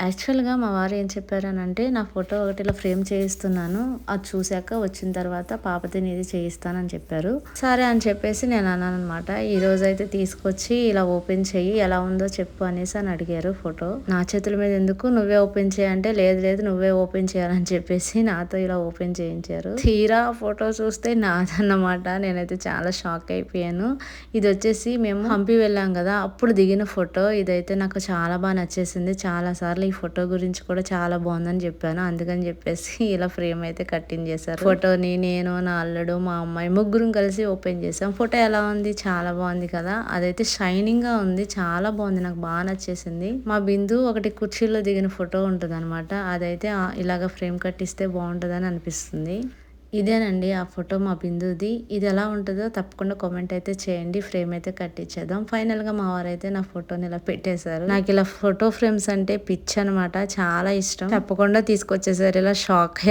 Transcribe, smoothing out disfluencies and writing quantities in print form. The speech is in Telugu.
యాక్చువల్‌గా మా వారు ఏం చెప్పారనంటే, నా ఫోటో ఒకటి ఇలా ఫ్రేమ్ చేయిస్తున్నాను. అది చూసాక వచ్చిన తర్వాత పాపది నీది చేయిస్తానని చెప్పారు. సరే అని చెప్పేసి నేను అన్నాననమాట. ఈరోజైతే తీసుకొచ్చి ఇలా ఓపెన్ చెయ్యి, ఎలా ఉందో చెప్పు అనేసి అని అడిగారు ఫోటో. నా చేతుల మీద ఎందుకు నువ్వే ఓపెన్ చేయి అంటే, లేదు లేదు నువ్వే ఓపెన్ చేయాలని చెప్పేసి నాతో ఇలా ఓపెన్ చేయించారు. తీరా ఫోటో చూస్తే నాదన్నమాట. నేనైతే చాలా షాక్ అయిపోయాను. ఇది వచ్చేసి మేము హంపి వెళ్ళాం కదా, అప్పుడు దిగిన ఫోటో. ఇదైతే నాకు చాలా బాగా నచ్చేసింది. చాలా సార్లు ఈ ఫోటో గురించి కూడా చాలా బాగుందని చెప్పాను. అందుకని చెప్పేసి ఇలా ఫ్రేమ్ అయితే కట్టించేశారు. ఫోటోని నేను, నా అల్లుడు, మా అమ్మాయి ముగ్గురం కలిసి ఓపెన్ చేసాం. ఫోటో ఎలా ఉంది? చాలా బాగుంది కదా. అదైతే షైనింగ్ గా ఉంది. చాలా బాగుంది. నాకు బాగా నచ్చేసింది. మా బిందు ఒకటి కుర్చీలో దిగిన ఫోటో ఉంటుంది అనమాట. అదైతే ఇలాగ ఫ్రేమ్ కట్టిస్తే బాగుంటుందని అనిపిస్తుంది. ఇదేనండి ఆ ఫోటో మా బిందుది. ఇది ఎలా ఉంటుందో తప్పకుండా కామెంట్ అయితే చేయండి. ఫ్రేమ్ అయితే కట్టించేద్దాం. ఫైనల్గా మా వారైతే నా ఫోటోని ఇలా పెట్టేశారు. నాకు ఇలా ఫోటో ఫ్రేమ్స్ అంటే పిచ్చి అనమాట. చాలా ఇష్టం. తప్పకుండా తీసుకొచ్చేసారు. ఇలా షాక్